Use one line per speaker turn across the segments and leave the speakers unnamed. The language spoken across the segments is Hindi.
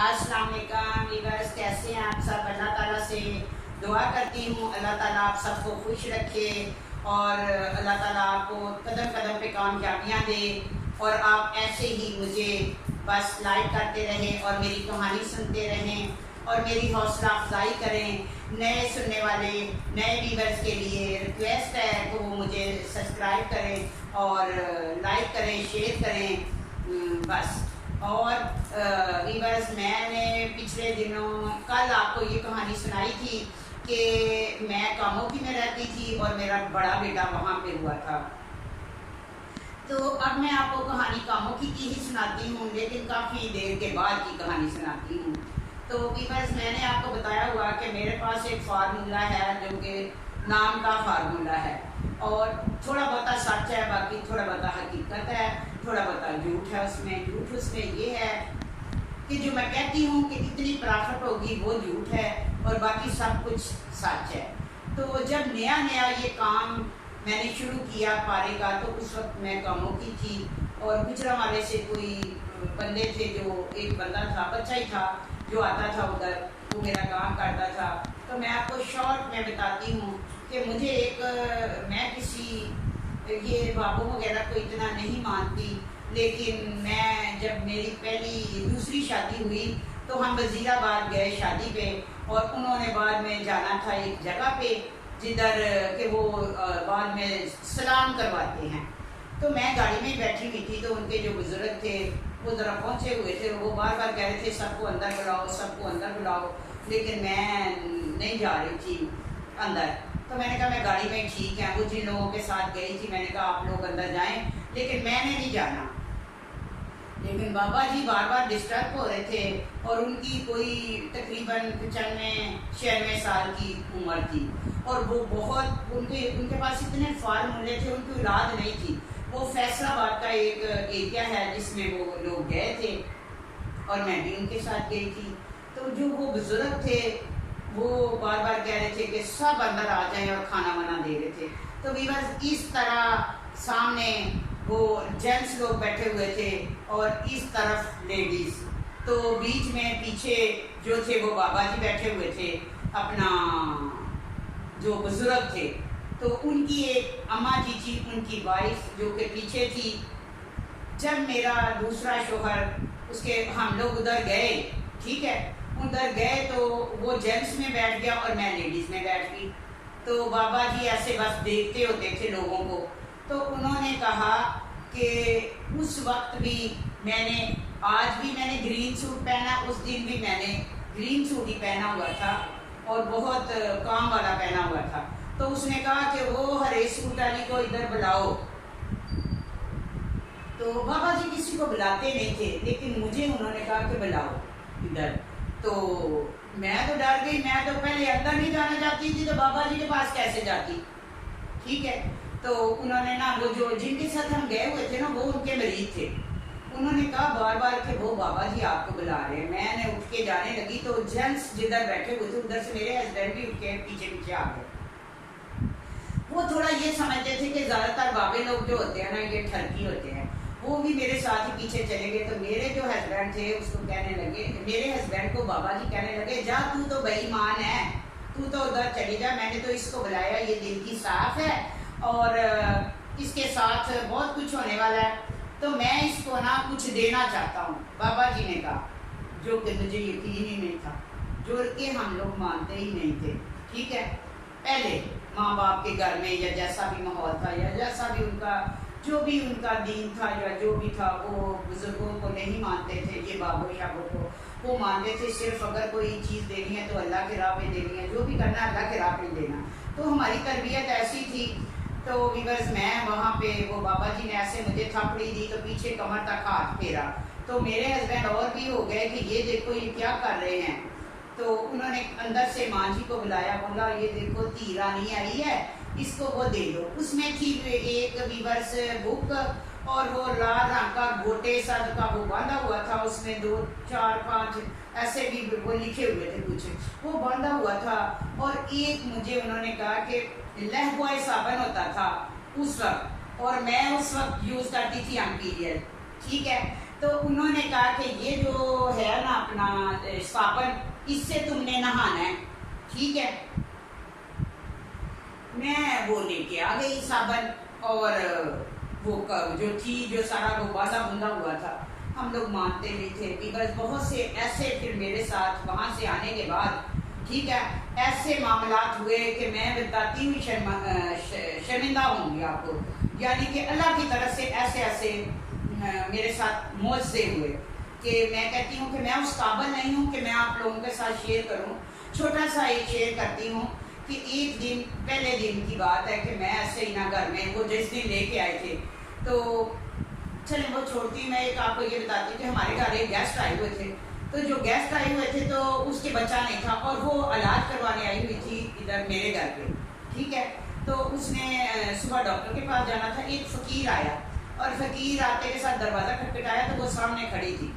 अस्सलाम वालेकुम वीवर्स, कैसे हैं आप सब। अल्लाह ताला से दुआ करती हूँ अल्लाह ताला आप सबको खुश रखे और अल्लाह ताला आपको कदम कदम पे कामयाबियाँ दे और आप ऐसे ही मुझे बस लाइक करते रहें और मेरी कहानी सुनते रहें और मेरी हौसला अफजाई करें। नए सुनने वाले नए वीवर्स के लिए रिक्वेस्ट है तो वो मुझे सब्सक्राइब करें और लाइक करें, शेयर करें बस। और वीवर्स, मैंने पिछले दिनों कल आपको ये कहानी सुनाई थी कि मैं कामोकी में रहती थी और मेरा बड़ा बेटा वहाँ पे हुआ था। तो अब मैं आपको कहानी कामोकी की ही सुनाती हूँ, लेकिन काफ़ी देर के बाद की कहानी सुनाती हूँ। तो वीवर्स, मैंने आपको बताया हुआ कि मेरे पास एक फार्मूला है जो कि नाम का फार्मूला है और थोड़ा बहुत सच है, बाकी थोड़ा बहुत हकीकत है, थोड़ा बहुत झूठ है। झूठ उसमें ये है कि जो मैं कहती हूँ कि इतनी प्रॉफिट होगी वो झूठ है और बाकी सब कुछ सच है। तो जब नया नया ये काम मैंने शुरू किया पारे का, तो उस वक्त मैं कामों की थी और गुजरा वाले से कोई बंदे थे, जो एक बंदा था, बच्चा ही था, जो आता था उधर, वो मेरा काम करता था। तो मैं आपको शॉर्ट में बताती हूँ कि मुझे मैं किसी ये बाबू वगैरह को इतना नहीं मानती, लेकिन मैं जब मेरी दूसरी शादी हुई तो हम वजीराबाद गए शादी पे और उन्होंने बाद में जाना था एक जगह पे जिधर के वो बाद में सलाम करवाते हैं। तो मैं गाड़ी में बैठी हुई थी, तो उनके जो बुजुर्ग थे वो ज़रा पहुँचे हुए थे, वो बार बार कह रहे थे सबको अंदर बुलाओ, सबको अंदर बुलाओ, लेकिन मैं नहीं जा रही थी अंदर। तो मैंने कहा मैं गाड़ी में ठीक है। वो जिन लोगों के साथ गई थी मैंने कहा आप लोग अंदर जाएं, लेकिन मैंने नहीं जाना। लेकिन बाबा जी बार बार डिस्टर्ब हो रहे थे और उनकी कोई तकरीबन 95-96 साल की उम्र थी और वो बहुत उनके पास इतने फार्मूले थे, उनकी औलाद नहीं थी। वो फैसलाबाद का एक एरिया है जिसमें वो लोग गए थे और मैं भी उनके साथ गई थी। तो जो वो बुजुर्ग थे वो बार बार कह रहे थे कि सब अंदर आ जाएं और खाना वाना दे रहे थे। तो वीवर्स, इस तरह सामने वो जेंट्स लोग बैठे हुए थे और इस तरफ लेडीज, तो बीच में पीछे जो थे वो बाबा जी बैठे हुए थे, अपना जो बुजुर्ग थे। तो उनकी एक अम्मा जी थी, उनकी वाइफ जो कि पीछे थी। जब मेरा दूसरा शोहर उसके हम लोग उधर गए, ठीक है, उधर गए तो वो जेंट्स में बैठ गया और मैं लेडीज में बैठ गई। तो बाबा जी ऐसे बस देखते होते थे लोगों को। तो उन्होंने कहा कि उस वक्त भी आज भी मैंने ग्रीन सूट पहना, उस दिन भी मैंने ग्रीन सूट ही पहना हुआ था और बहुत काम वाला पहना हुआ था। तो उसने कहा कि वो हरे सूट वाली को इधर बुलाओ। तो बाबा जी किसी को बुलाते नहीं थे, लेकिन मुझे उन्होंने कहा कि बुलाओ इधर। तो मैं तो डर गई, मैं तो पहले अंदर नहीं जाना चाहती थी, तो बाबा जी के पास कैसे जाती, ठीक है। तो उन्होंने ना वो जो जिनके साथ हम गए हुए थे ना, वो उनके मरीज थे। उन्होंने कहा बार बार कि वो बाबा जी आपको बुला रहे हैं। मैंने उठ के जाने लगी तो जेंट्स जिधर बैठे हुए थे उधर से मेरे हस्बैंड भी उठ के पीछे पीछे आ गए। वो थोड़ा ये समझते थे कि ज़्यादातर बाबे लोग जो होते हैं ना, ये ठरकी होते हैं। वो भी मेरे साथ ही पीछे चले गए। तो मेरे जो हस्बैंड थे उसको कहने लगे, मेरे हस्बैंड को बाबा जी कहने लगे, जा तू तो बेईमान है, तू तो उधर चली जा, मैंने तो इसको बुलाया, ये दिल की साफ है और इसके साथ बहुत कुछ होने वाला है, तो मैं इसको ना कुछ देना चाहता हूँ। बाबा जी ने कहा, जो कि मुझे यकीन ही नहीं था, जो कि हम लोग मानते ही नहीं थे, ठीक है। पहले माँ बाप के घर में या जैसा भी माहौल था या जैसा भी उनका जो भी उनका दीन था या जो भी था, वो बुजुर्गों को नहीं मानते थे, ये बाबो शाबो को वो मानते थे। सिर्फ अगर कोई चीज़ देनी है तो अल्लाह के राह पे देनी है, जो भी करना है अल्लाह के राह पे देना। तो हमारी तरबियत ऐसी थी। तो वीवर्स, मैं वहाँ पे वो बाबा जी ने ऐसे मुझे थपड़ी दी तो पीछे कमर तक हाथ फेरा। तो मेरे हस्बैंड और भी हो गए कि ये देखो ये क्या कर रहे हैं। तो उन्होंने अंदर से माँ जी को बुलाया, बोला ये देखो धी रानी आई है, इसको वो दे दो। उसमें थी एक वीवर्स बुक और वो लाल रंग का गोटे सा का वो बांधा हुआ था, उसमें 2, 4, 5 ऐसे भी वो लिखे हुए थे कुछ, वो बांधा हुआ था। और एक मुझे उन्होंने कहा कि लहबॉय साबन होता था उस वक्त, और मैं उस वक्त यूज़ करती थी एम्पीरियल, ठीक है। तो उन्होंने कहा कि ये जो है ना अपना साबुन, इससे तुमने नहाना है, ठीक है। मैं वो लेके आ गई साबुन, और वो जो थी, जो सारा वो बांधा बुंदा हुआ था, हम लोग मानते नहीं थे कि बस बहुत से ऐसे फिर मेरे साथ वहाँ से आने के बाद, ठीक है, ऐसे मामलात हुए कि मैं बताती हुई शर्मिंदा होंगी आपको। यानी कि अल्लाह की तरफ से ऐसे ऐसे मेरे साथ मुआवजे हुए कि मैं कहती हूँ कि मैं उस काबिल नहीं हूँ कि मैं आप लोगों के साथ शेयर करूँ। छोटा सा एक शेयर करती हूँ कि एक दिन, पहले दिन की बात है कि मैं ऐसे ही ना घर में, वो जिस दिन लेके आए थे, तो चले वो छोड़ती, मैं एक आपको ये बताती हूँ कि हमारे घर एक गेस्ट आए हुए थे। तो जो गेस्ट आए हुए थे तो उसके बच्चा नहीं था, और वो इलाज करवाने आई हुई थी इधर मेरे घर पे, ठीक है। तो उसने सुबह डॉक्टर के पास जाना था। एक फ़कीर आया, और फ़कीर आते के साथ दरवाज़ा खटखटाया तो वो सामने खड़ी थी।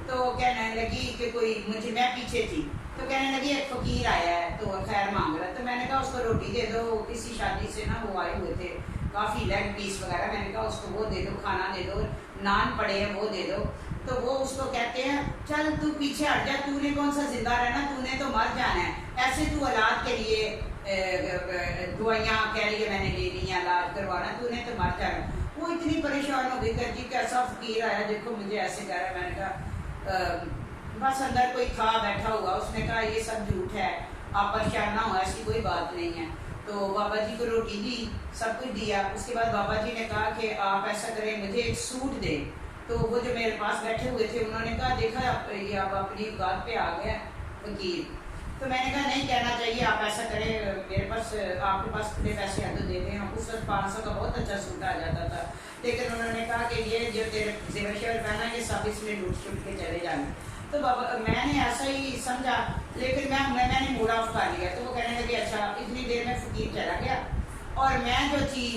तो कहने लगी कि कोई, मुझे, मैं पीछे थी, तो कहने लगी एक फ़कीर आया है तो खैर मांग रहा है। तो मैंने कहा उसको रोटी दे दो, किसी शादी से ना वो आए हुए थे, काफ़ी लेग पीस वगैरह, मैंने कहा उसको वो दे दो, खाना दे दो, नान पड़े हैं वो दे दो। तो वो उसको कहते हैं चल तू पीछे हट जा, तूने कौन सा जिंदा रहना, तूने तो मर जाना है, ऐसे तू औलाद के लिए दवाइयाँ कह रही है मैंने ले ली हैं, इलाज करवाना, तूने तो मर जाना। वो इतनी परेशान हो गई कर जी कैसा फ़कीर आया, देखो मुझे ऐसे कह रहा है। मैंने कहा बस अंदर कोई था बैठा हुआ, उसने कहा ये सब झूठ है, आप परेशान ना हो, ऐसी कोई बात नहीं है। तो बाबा जी को रोटी दी, सब कुछ दिया। उसके बाद बाबा जी ने कहा कि आप ऐसा करें, मुझे एक सूट दें। तो वो जो मेरे पास बैठे हुए थे उन्होंने कहा देखा ये आप अपनी बात पे आ गया वकील। तो मैंने कहा नहीं कहना चाहिए, आप ऐसा करें, मेरे पास, आपके पास कितने पैसे हैं तो दे दें। उस वक्त 500 का बहुत अच्छा सूट आ जाता था, लेकिन उन्होंने कहा कि ये जो तेरे जेवर शेवर पहना ये सब इसमें लूट छूट के चले जाएंगे। तो बाबा मैंने ऐसा ही समझा, लेकिन मैंने मूड ऑफ कर लिया। तो वो कहने लगे अच्छा। इतनी देर में फ़कीर चला गया, और मैं जो थी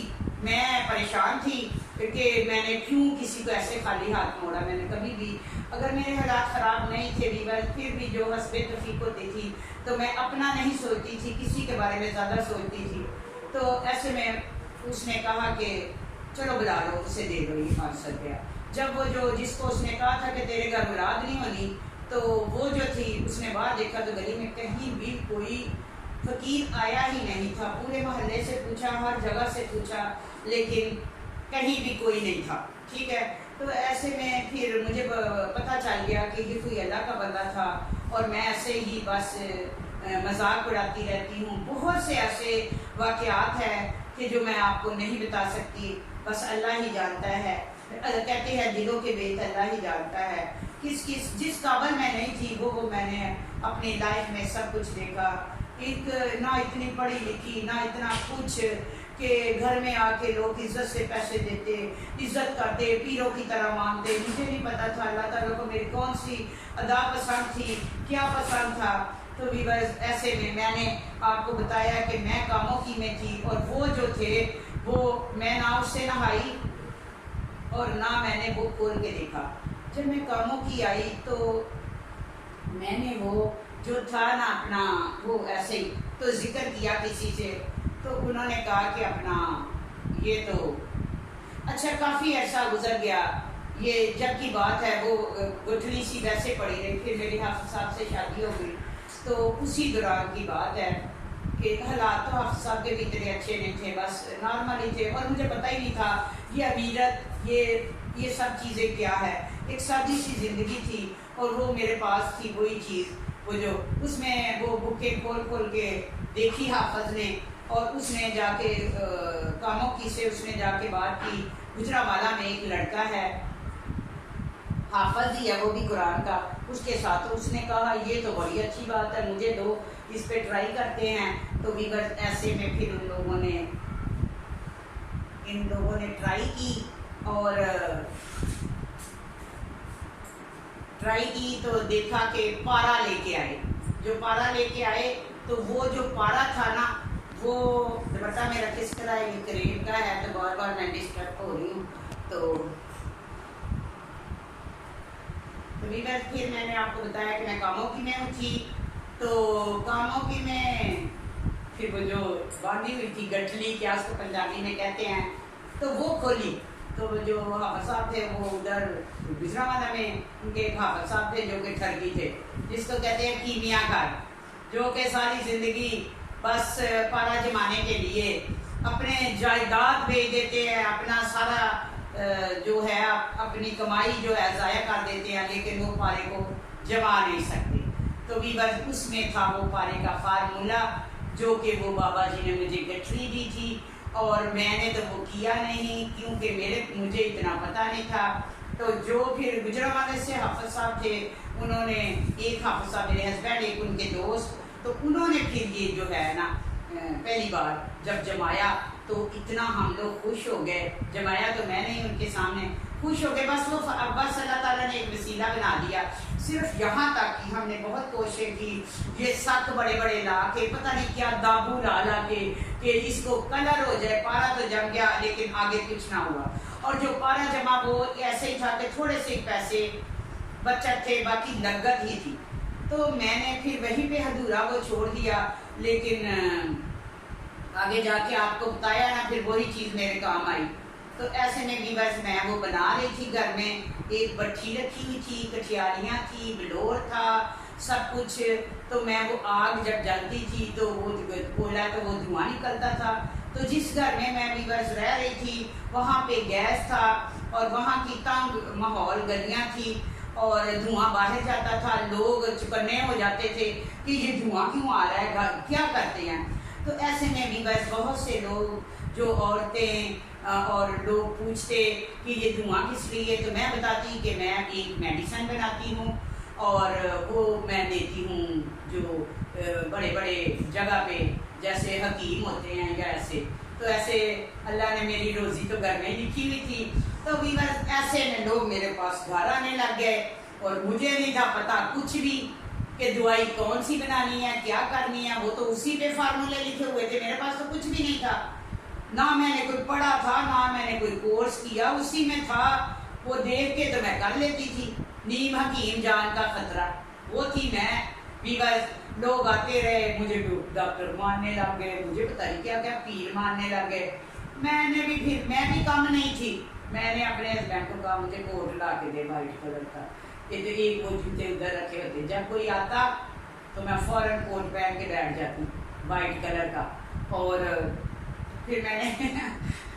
मैं परेशान थी कि मैंने क्यों किसी को ऐसे खाली हाथ मोड़ा। मैंने कभी भी, अगर मेरे हालात ख़राब नहीं थे वीवर, फिर भी जो हस्बे तौफीक होती थी तो मैं अपना नहीं सोचती थी, किसी के बारे में ज़्यादा सोचती थी। तो ऐसे में उसने कहा कि चलो बुला लो, उसे दे दो ये 500 रुपया। जब वो जो जिसको उसने कहा था कि तेरे घर औलाद नहीं होनी, तो वो जो थी उसने बाहर देखा तो गली में कहीं भी कोई फ़कीर आया ही नहीं था। पूरे मोहल्ले से पूछा, हर जगह से पूछा, लेकिन कहीं भी कोई नहीं था, ठीक है। तो ऐसे में फिर मुझे पता चल गया कि ये कोई अल्लाह का बंदा था, और मैं ऐसे ही बस मजाक उड़ाती रहती हूँ। बहुत से ऐसे वाक़यात हैं कि जो मैं आपको नहीं बता सकती, बस अल्लाह ही जानता है। कहते हैं दिलों के भेद अल्लाह ही जानता है। जिस काबिल मैं नहीं थी वो मैंने अपनी लाइफ में सब कुछ देखा। एक ना इतनी पढ़ी लिखी, ना इतना कुछ कि घर में आके लोग इज्जत से पैसे देते, इज्जत करते, पीरों की तरह मानते। मुझे नहीं पता था अल्लाह ताला को मेरी कौन सी अदा पसंद थी, क्या पसंद था। तो भी बस ऐसे में मैंने आपको बताया कि मैं कामों की में थी, और वो जो थे वो मैं ना उससे नहाई और ना मैंने वो खोल के देखा। जब मैं कामों की आई तो मैंने वो जो था ना अपना वो ऐसे ही तो जिक्र किया किसी से, तो उन्होंने कहा कि अपना ये तो अच्छा काफ़ी ऐसा गुजर गया। ये जब की बात है वो गुठली सी वैसे पड़ी रही। फिर मेरी हाफिज साहब से शादी हो गई, तो उसी दौरान की बात है कि हालात तो हाफिज साहब के भी इतने अच्छे नहीं थे, बस नॉर्मल ही थे, और मुझे पता ही नहीं था ये अमीरत, ये सब चीज़ें क्या है। एक सादी सी ज़िंदगी थी, और वो मेरे पास थी वही चीज़, वो जो उसमें वो बुकें खोल के देखी हाफिज ने, और उसने जाके कामों की से उसने जाके बात की। गुजरावाला में एक लड़का है, हाफिज ही है वो भी कुरान का, उसके साथ। तो उसने कहा ये तो बड़ी अच्छी बात है, मुझे दो, इस पे ट्राई करते हैं। तो भी बस ऐसे में फिर इन लोगों ने ट्राई की, और ट्राई की तो देखा कि पारा लेके आए। जो पारा लेके आए तो वो जो पारा था ना, वो दुपट्टा मेरा किस तरह क्रीम का है, तो बार बार मैं डिस्टर्ब हो रही हूँ। तो फिर मैंने आपको बताया कि मैं कामों की में थी। तो कामों की में फिर वो जो बांधी हुई थी गठली, क्या उसको पंजाबी में कहते हैं, तो वो खोली। तो जो हाफिज साहब थे वो उधर गुजरावाला में उनके एक हाफिज साहब थे जो कि ठगी थे, जिसको कहते हैं कीमिया घर, जो कि सारी ज़िंदगी बस पारा जमाने के लिए अपने जायदाद बेच देते हैं, अपना सारा जो है अपनी कमाई जो है ज़ाया कर देते हैं, लेकिन वो पारे को जमा नहीं सकते। तो भी बस उसमें था वो पारे का फार्मूला जो कि वो बाबा जी ने मुझे गठरी दी थी, और मैंने तो वो किया नहीं क्योंकि मुझे इतना पता नहीं था। तो जो फिर गुजरावाले से हाफिज साहब थे, उन्होंने एक हाफिज साहब मेरे हस्बैंड, एक उनके दोस्त, तो उन्होंने फिर ये जो है ना पहली बार जब जमाया तो इतना हम लोग खुश हो गए। जमाया तो मैं नहीं, उनके सामने खुश हो गए। बस अल्लाह ताला ने एक वसीला बना दिया। सिर्फ यहाँ तक कि हमने बहुत कोशिश की, ये सख्त बड़े बड़े ला के पता नहीं क्या दाबू ला के कि इसको कलर हो जाए, पारा तो जम गया लेकिन आगे कुछ ना हुआ। और जो पारा जमा वो ऐसे ही था कि थोड़े से पैसे बचत थे, बाकी लगत ही थी। तो मैंने फिर वहीं पे अधूरा वो छोड़ दिया, लेकिन आगे जाके आपको बताया ना, फिर वही चीज़ मेरे काम आई। तो ऐसे में भी बस मैं वो बना रही थी घर में, एक भट्ठी रखी हुई थी, कठियालियाँ थी, बिलोर था, सब कुछ। तो मैं वो आग जब जलती थी तो वो कोयला तो वो धुआं निकलता था। तो जिस घर में मैं भी बस रह रही थी वहाँ पे गैस था और वहाँ की तंग माहौल गलियाँ थी और धुआं बाहर जाता था। लोग चुकन्ने हो जाते थे कि ये धुआं क्यों आ रहा है, क्या करते हैं। तो ऐसे में भी बस बहुत से लोग जो औरतें और लोग पूछते कि ये धुआं किस लिए, तो मैं बताती कि मैं एक मेडिसिन बनाती हूँ और वो मैं देती हूँ जो बड़े बड़े जगह पे जैसे हकीम होते हैं या ऐसे। तो ऐसे अल्लाह ने मेरी रोज़ी तो घर में लिखी हुई थी। तो भी बस ऐसे में लोग मेरे पास घर आने लग गए और मुझे नहीं था पता कुछ भी कि दवाई कौन सी बनानी है, क्या करनी है। वो तो उसी पे फार्मूले लिखे हुए थे, मेरे पास तो कुछ भी नहीं था, ना मैंने कोई पढ़ा था ना मैंने कोई कोर्स किया, उसी में था। वो देख के तो मैं कर लेती थी। नीम हकीम जान का खतरा वो थी मैं भी। बस लोग आते रहे, मुझे डॉक्टर मानने लग गए, मुझे पता नहीं क्या क्या पीर मानने लग गए। मैं भी कम नहीं थी। मैंने अपने हस्बैंड को कहा मुझे कोट ला के दे वाइट कलर का, ये तो एक वो जूते उधर रखे होते, जब कोई आता तो मैं फौरन कोट पहन के बैठ जाती वाइट कलर का। और फिर मैंने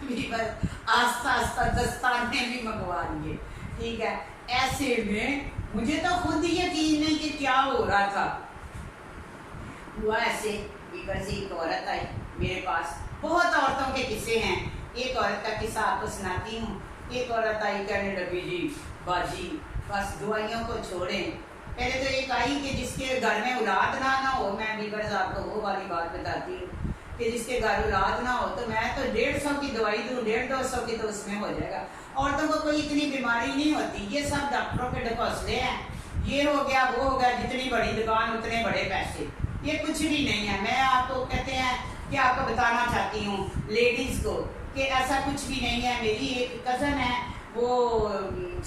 भी बस आस्ता आस्ता दस्ताने भी मंगवा लिए, ठीक है। ऐसे में मुझे तो खुद ही यकीन नहीं कि क्या हो रहा था। हुआ ऐसे भी बस एक औरत आई मेरे पास, बहुत औरतों के किस्से हैं, एक औरत का किस्सा आपको सुनाती हूँ। एक औरत आई कहने लगी जी बाजी बस दवाइयों को छोड़ें। पहले तो एक आई कि जिसके घर में औलाद ना हो, मैं भी बस आपको वो वाली बात बताती हूँ कि जिसके घर औलाद ना हो तो मैं तो 150 की दवाई दूँ, 150-200 की तो उसमें हो जाएगा। औरतों को कोई इतनी बीमारी नहीं होती, ये सब डॉक्टरों के ढकोसले हैं, ये हो गया वो हो गया, जितनी बड़ी दुकान उतने बड़े पैसे, ये कुछ भी नहीं है। मैं आपको कहते हैं कि आपको बताना चाहती हूँ लेडीज़ को कि ऐसा कुछ भी नहीं है। मेरी एक कज़न है, वो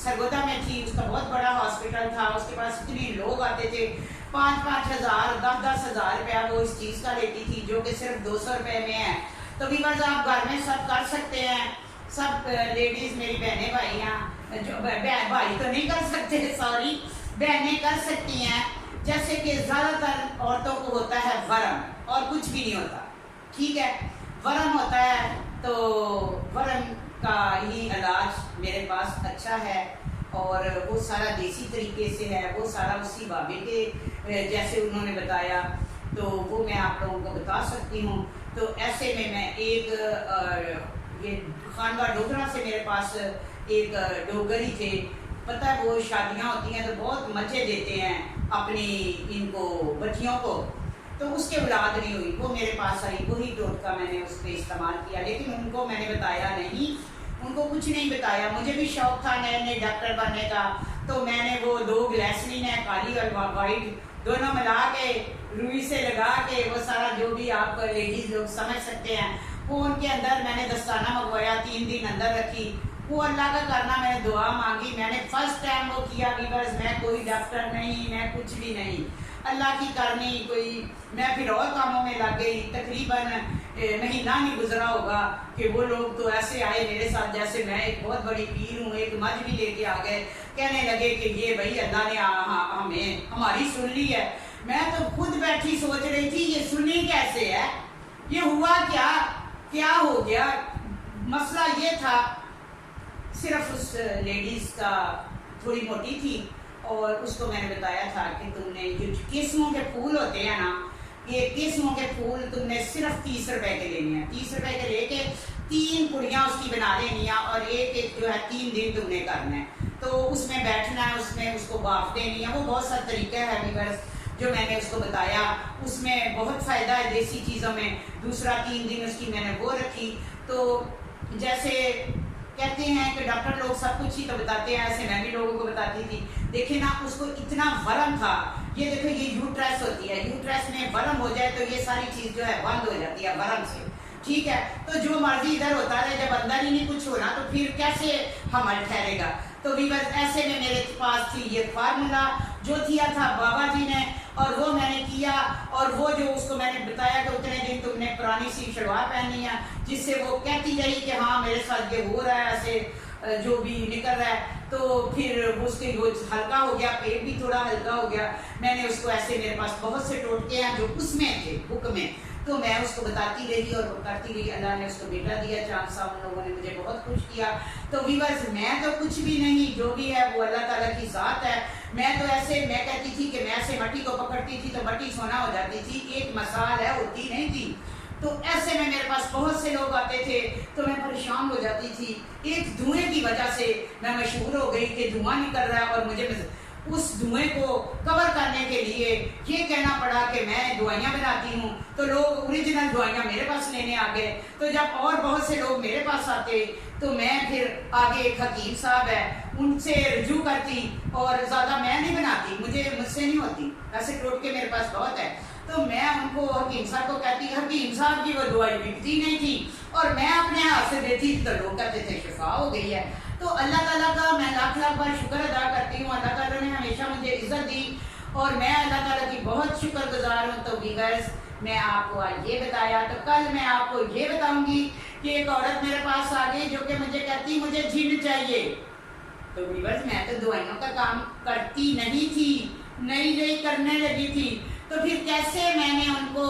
सरगोदा में थी, उसका बहुत बड़ा हॉस्पिटल था, उसके पास इतने लोग आते थे, 5-5 हज़ार 10-10 हज़ार रुपया वो इस चीज़ का लेती थी जो कि सिर्फ 200 रुपये में है। तो भी बस आप घर में सब कर सकते हैं, सब लेडीज़ मेरी बहनें भाइयाँ, जो भाई तो नहीं कर सकते, सॉरी, बहनें कर सकती हैं। जैसे कि ज़्यादातर औरतों को होता है वरम और कुछ भी नहीं होता, ठीक है। वरम होता है तो वरम का ही इलाज मेरे पास अच्छा है और वो सारा देसी तरीके से है, वो सारा उसी बाबे के जैसे उन्होंने बताया, तो वो मैं आप लोगों को बता सकती हूँ। तो ऐसे में मैं एक ये खानवा डोगरा से मेरे पास एक डोगरी थे, पता है वो शादियाँ होती हैं तो बहुत मज़े देते हैं अपनी इनको बच्चियों को, तो उसके औलाद नहीं हुई, वो मेरे पास आई, वही टोटका मैंने उस पर इस्तेमाल किया, लेकिन उनको मैंने बताया नहीं, उनको कुछ नहीं बताया। मुझे भी शौक था नए नए डॉक्टर बनने का, तो मैंने वो 2 ग्लिसरीन है, काली और वाइट, दोनों मिला के रुई से लगा के वो सारा जो भी आप लेडीज़ लोग समझ सकते हैं, वो उनके अंदर मैंने दस्ताना मंगवाया, 3 दिन अंदर रखी, वो अल्लाह का करना, मैंने दुआ मांगी, मैंने फर्स्ट टाइम वो किया वीवर्स। मैं कोई डॉक्टर नहीं, मैं कुछ भी नहीं, अल्लाह की करनी कोई। मैं फिर और कामों में लग गई। तकरीबन महीना नहीं गुजरा होगा कि वो लोग तो ऐसे आए मेरे साथ जैसे मैं एक बहुत बड़ी पीर हूँ। एक मज भी लेके आ गए, कहने लगे कि ये भाई अल्लाह ने हमें हमारी सुन ली है। मैं तो खुद बैठी सोच रही थी ये सुनी कैसे है, ये हुआ क्या, क्या हो गया। मसला ये था, सिर्फ उस लेडीज का थोड़ी मोटी थी और उसको मैंने बताया था कि तुमने जो किस्मों के फूल होते हैं ना, ये किस्मों के फूल तुमने सिर्फ 30 रुपए के लेने हैं। 30 रुपए के लेके 3 पुड़ियाँ उसकी बना लेनी है और एक एक जो है 3 दिन तुमने करना है। तो उसमें बैठना है, उसमें उसको बाफ देनी है। वो बहुत सा तरीका है वीवर्स जो मैंने उसको बताया, उसमें बहुत फ़ायदा है देसी चीज़ों में। दूसरा 3 दिन उसकी मैंने वो रखी। तो जैसे कहते हैं कि डॉक्टर लोग सब कुछ ही तो बताते हैं, ऐसे मैं भी लोगों को बताती थी। देखिए ना, उसको इतना वरम था। ये देखो, ये यूट्रस होती है, यूट्रस में वरम हो जाए तो ये सारी चीज़ जो है बंद हो जाती है वरम से, ठीक है। तो जो मर्जी इधर होता रहे, जब अंदर ही नहीं कुछ होना तो फिर कैसे हमल ठहरेगा। तो वीवर्स ऐसे में मेरे पास थी ये फार्मूला जो दिया था बाबा जी ने, और वो मैंने किया। और वो जो उसको मैंने बताया कि उतने दिन तुमने पुरानी सी शलवार पहननी है, जिससे वो कहती रही कि हाँ मेरे साथ ये हो रहा है, ऐसे जो भी निकल रहा है। तो फिर उसके वो हल्का हो गया, पेट भी थोड़ा हल्का हो गया। मैंने उसको ऐसे, मेरे पास बहुत से टोटके हैं जो उसमें थे बुक में, तो मैं उसको बताती रही और करती रही। अल्लाह ने उसको बेटा दिया, चांद साहब उन लोगों ने मुझे बहुत खुश किया। तो वीवर्स मैं तो कुछ भी नहीं, जो भी है वो अल्लाह ताला की ज़ात है। मैं तो ऐसे, मैं कहती थी कि मैं ऐसे मट्टी को पकड़ती थी तो मट्टी सोना हो जाती थी, एक मसाल है होती नहीं थी। तो ऐसे में मेरे पास बहुत से लोग आते थे तो मैं परेशान हो जाती थी। एक धुएं की वजह से मैं मशहूर हो गई कि धुआं निकल रहा है, और मुझे उस धुएं को कवर करने के लिए ये कहना पड़ा कि मैं दवाइयाँ बनाती हूँ। तो लोग ओरिजिनल दवाइयाँ मेरे पास लेने आ गए। तो जब और बहुत से लोग मेरे पास आते तो मैं फिर आगे एक हकीम साहब है उनसे रुजू करती, और ज़्यादा मैं नहीं बनाती, मुझसे नहीं होती, ऐसे टोटके मेरे पास बहुत है। तो मैं उनको हकीम साहब को कहती, हकीम साहब की वो दवाई बिकती नहीं थी और मैं अपने हाथ से देती थी तो लोग कहते थे शिफा हो गई है। तो अल्लाह ताला का मैं लाख लाख बार शुक्र अदा करती हूँ। अल्लाह ताला ने हमेशा मुझे इज्जत दी और मैं अल्लाह ताला की बहुत शुक्रगुजार हूँ। तो वीवर्स मैं आपको आज ये बताया, तो कल मैं आपको ये बताऊंगी कि एक औरत मेरे पास आ गई जो कि मुझे कहती मुझे जिन चाहिए। तो वीवर्स मैं तो दवाइयों का काम करती नहीं थी, नई करने लगी थी। तो फिर कैसे मैंने उनको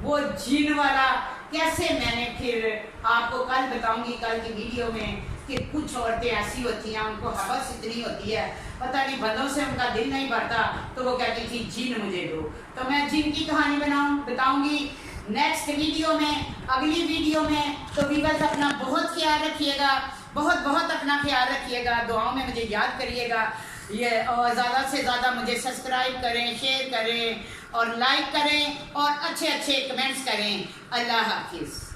वो जिन वाला, कैसे मैंने फिर आपको कल बताऊंगी, कल की वीडियो में, कि कुछ औरतें ऐसी होती हैं उनको हवस इतनी होती है, पता नहीं बंदों से उनका दिल नहीं भरता, तो वो कहती थी जिन मुझे दो। तो मैं जिन की कहानी बताऊंगी नेक्स्ट वीडियो में, अगली वीडियो में। तो वीवर्स अपना बहुत ख्याल रखिएगा, बहुत बहुत अपना ख्याल रखिएगा, दुआओं में मुझे याद करिएगा ये, और ज़्यादा से ज़्यादा मुझे सब्सक्राइब करें, शेयर करें और लाइक करें और अच्छे अच्छे कमेंट्स करें। अल्लाह हाफिज़।